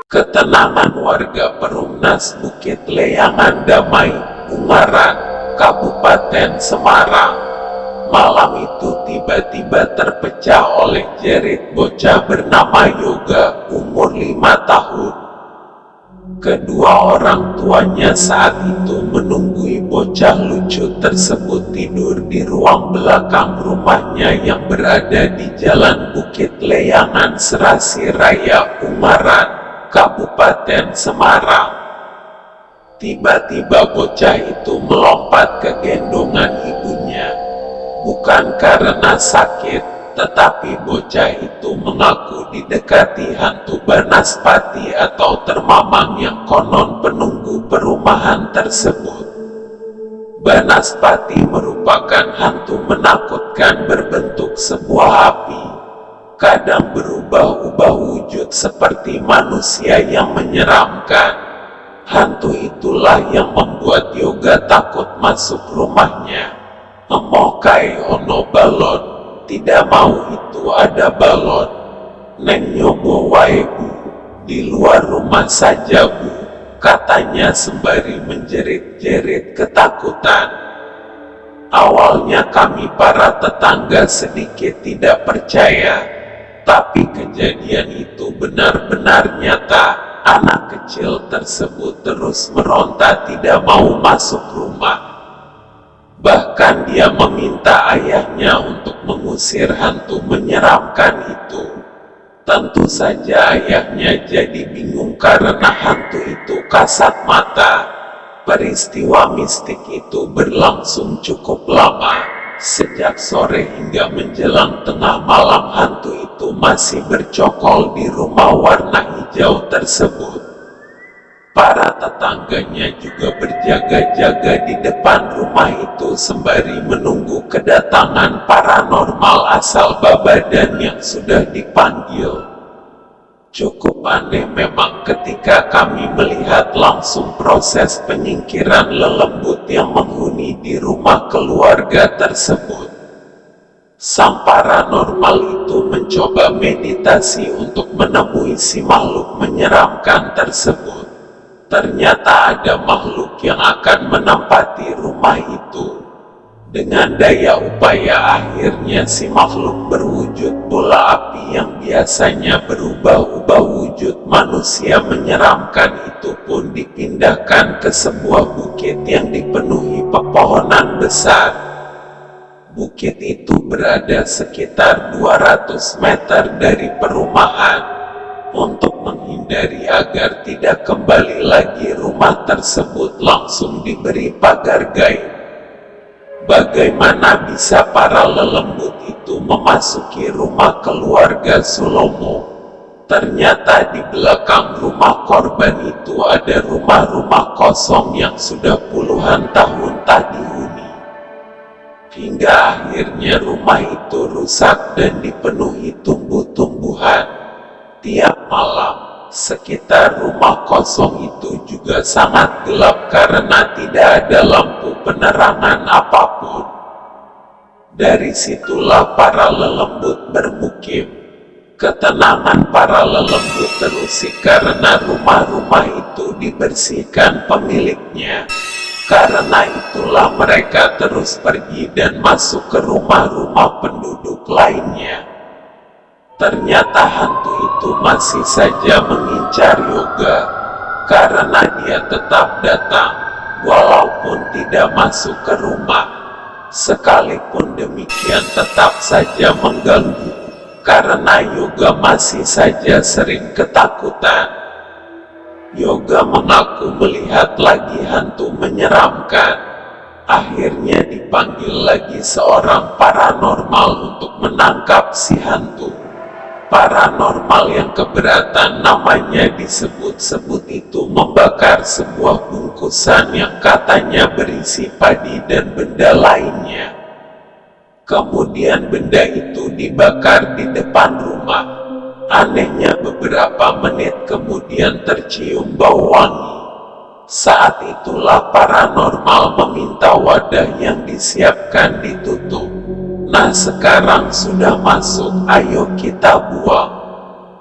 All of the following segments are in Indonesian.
Ketenangan warga Perumnas Bukit Leangan Damai, Ungaran, Kabupaten Semarang. Malam itu tiba-tiba terpecah oleh jerit bocah bernama Yoga, umur 5 tahun. Kedua orang tuanya saat itu menunggui bocah lucu tersebut tidur di ruang belakang rumahnya yang berada di Jalan Bukit Leangan Serasi Raya, Ungaran, Kabupaten Semarang. Tiba-tiba bocah itu melompat ke gendongan ibunya. Bukan karena sakit, tetapi bocah itu mengaku didekati hantu Banaspati atau Termamang yang konon penunggu perumahan tersebut. Banaspati merupakan hantu menakutkan berbentuk sebuah api. Kadang berubah-ubah wujud seperti manusia yang menyeramkan. Hantu itulah yang membuat Yoga takut masuk rumahnya. Emokai ono balon, tidak mau itu ada balon. Neng nyobo wae bu, di luar rumah saja bu, katanya sembari menjerit-jerit ketakutan. Awalnya kami para tetangga sedikit tidak percaya. Tapi kejadian itu benar-benar nyata. Anak kecil tersebut terus meronta tidak mau masuk rumah. Bahkan dia meminta ayahnya untuk mengusir hantu menyeramkan itu. Tentu saja ayahnya jadi bingung karena hantu itu kasat mata. Peristiwa mistik itu berlangsung cukup lama. Sejak sore hingga menjelang tengah malam hantu itu masih bercokol di rumah warna hijau tersebut. Para tetangganya juga berjaga-jaga di depan rumah itu sembari menunggu kedatangan paranormal asal Babadan yang sudah dipanggil. Cukup aneh memang ketika kami melihat langsung proses penyingkiran lelembut yang menghuni di rumah keluarga tersebut. Sang paranormal itu mencoba meditasi untuk menemui si makhluk menyeramkan tersebut. Ternyata ada makhluk yang akan menempati rumah itu. Dengan daya upaya akhirnya si makhluk berwujud bola api yang biasanya berubah-ubah wujud manusia menyeramkan itu pun dipindahkan ke sebuah bukit yang dipenuhi pepohonan besar. Bukit itu berada sekitar 200 meter dari perumahan. Untuk menghindari agar tidak kembali lagi rumah tersebut langsung diberi pagar gaib. Bagaimana bisa para lelembut itu memasuki rumah keluarga Sulomo? Ternyata di belakang rumah korban itu ada rumah-rumah kosong yang sudah puluhan tahun tak dihuni. Hingga akhirnya rumah itu rusak dan dipenuhi tumbuh-tumbuhan. Tiap malam, sekitar rumah kosong itu juga sangat gelap karena tidak ada lampu penerangan apapun. Dari situlah para lelembut bermukim. Ketenangan para lelembut terusik karena rumah-rumah itu dibersihkan pemiliknya. Karena itulah mereka terus pergi dan masuk ke rumah-rumah penduduk lainnya. Ternyata hantu itu masih saja mengincar Yoga, karena dia tetap datang, walaupun tidak masuk ke rumah. Sekalipun demikian tetap saja mengganggu, karena Yoga masih saja sering ketakutan. Yoga mengaku melihat lagi hantu menyeramkan. Akhirnya dipanggil lagi seorang paranormal untuk menangkap si hantu. Paranormal yang keberatan namanya disebut-sebut itu membakar sebuah bungkusan yang katanya berisi padi dan benda lainnya. Kemudian benda itu dibakar di depan rumah. Anehnya beberapa menit kemudian tercium bau wangi. Saat itulah paranormal meminta wadah yang disiapkan ditutup. Nah sekarang sudah masuk, ayo kita buang.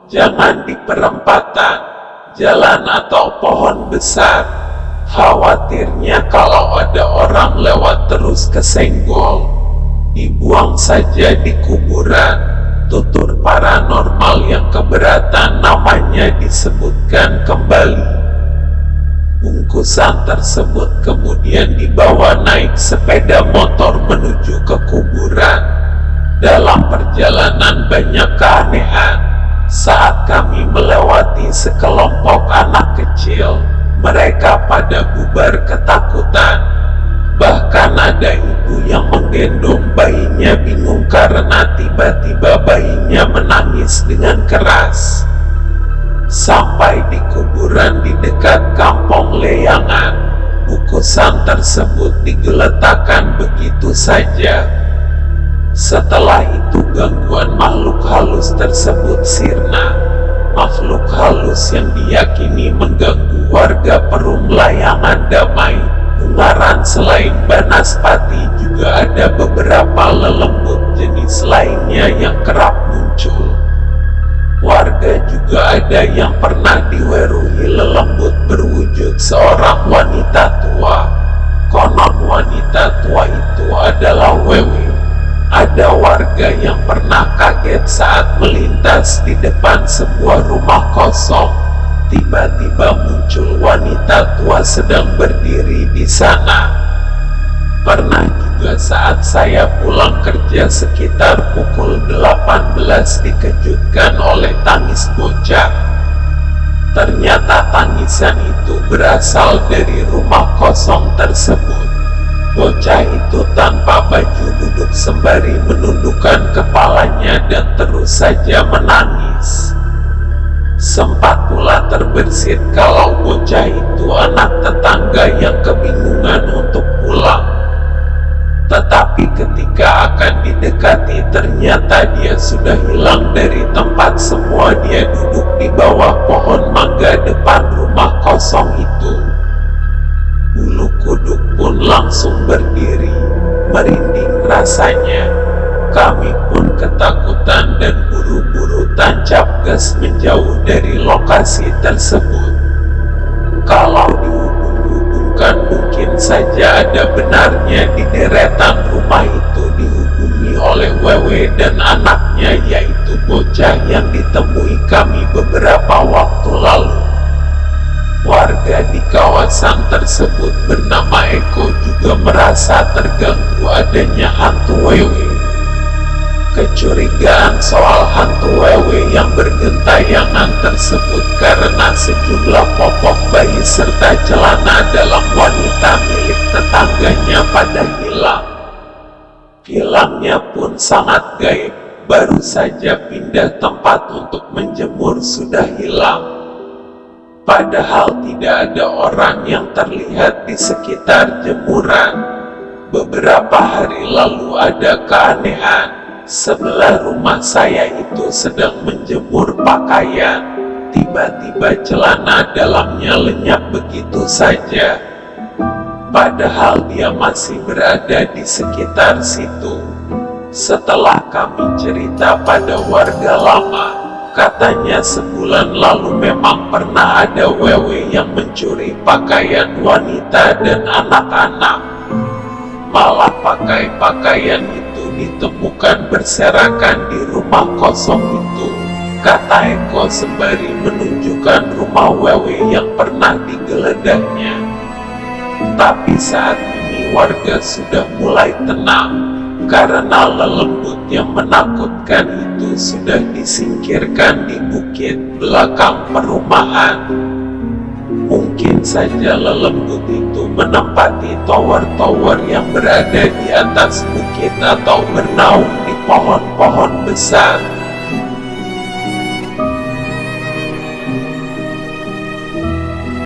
Jangan di perempatan, jalan atau pohon besar. Khawatirnya kalau ada orang lewat terus kesenggol, dibuang saja di kuburan. Tutur paranormal yang keberatan namanya disebutkan kembali. Bungkusan tersebut kemudian dibawa naik sepeda motor menuju ke kuburan. Dalam perjalanan banyak keanehan. Saat kami melewati sekelompok anak kecil, mereka pada bubar ketakutan. Bahkan ada ibu yang menggendong bayinya bingung karena tiba-tiba bayinya menangis dengan keras. Sampai di kuburan di dekat kampung Leyangan, bungkusan tersebut digeletakkan begitu saja. Setelah itu gangguan makhluk halus tersebut sirna. Makhluk halus yang diyakini mengganggu warga Perum Layangan Damai, Ungaran selain Banaspati juga ada beberapa lelembut jenis lainnya yang kerap muncul. Warga juga ada yang pernah diweruhi lelembut berwujud seorang wanita tua. Konon wanita tua itu adalah Wewe. Ada warga yang pernah kaget saat melintas di depan sebuah rumah kosong. Tiba-tiba muncul wanita tua sedang berdiri di sana. Pernah juga saat saya pulang kerja sekitar pukul 18 dikejutkan oleh tangis bocah. Ternyata tangisan itu berasal dari rumah kosong tersebut. Bocah itu tanpa baju duduk sembari menundukkan kepalanya dan terus saja menangis. Sempat pula terbersit kalau bocah itu anak tetangga yang kebingungan untuk pulang. Tetapi ketika akan didekati ternyata dia sudah hilang dari tempat. Semua dia duduk di bawah pohon mangga depan rumah kosong itu. Bulu kuduk pun langsung berdiri, merinding rasanya. Kami pun ketakutan dan buru-buru tancap gas menjauh dari lokasi tersebut. Kalau dihubung-hubungkan mungkin saja ada benarnya di deretan rumah itu dihubungi oleh Wewe dan anaknya, yaitu bocah yang ditemui kami beberapa waktu lalu. Warga di kawasan tersebut bernama Eko juga merasa terganggu adanya hantu Wewe. Kecurigaan soal hantu Wewe yang bergentayangan tersebut karena sejumlah popok bayi serta celana dalam wanita milik tetangganya pada hilang. Hilangnya pun sangat gaib, baru saja pindah tempat untuk menjemur sudah hilang. Padahal tidak ada orang yang terlihat di sekitar jemuran. Beberapa hari lalu ada keanehan. Sebelah rumah saya itu sedang menjemur pakaian. Tiba-tiba celana dalamnya lenyap begitu saja. Padahal dia masih berada di sekitar situ. Setelah kami cerita pada warga lama, katanya sebulan lalu memang pernah ada Wewe yang mencuri pakaian wanita dan anak-anak. Malah pakaian itu ditemukan berserakan di rumah kosong itu, kata Eko sembari menunjukkan rumah Wewe yang pernah digeledahnya. Tapi saat ini warga sudah mulai tenang, karena lelembut yang menakutkan itu sudah disingkirkan di bukit belakang perumahan. Mungkin saja lelembut itu menempati tower-tower yang berada di atas bukit atau bernaung di pohon-pohon besar.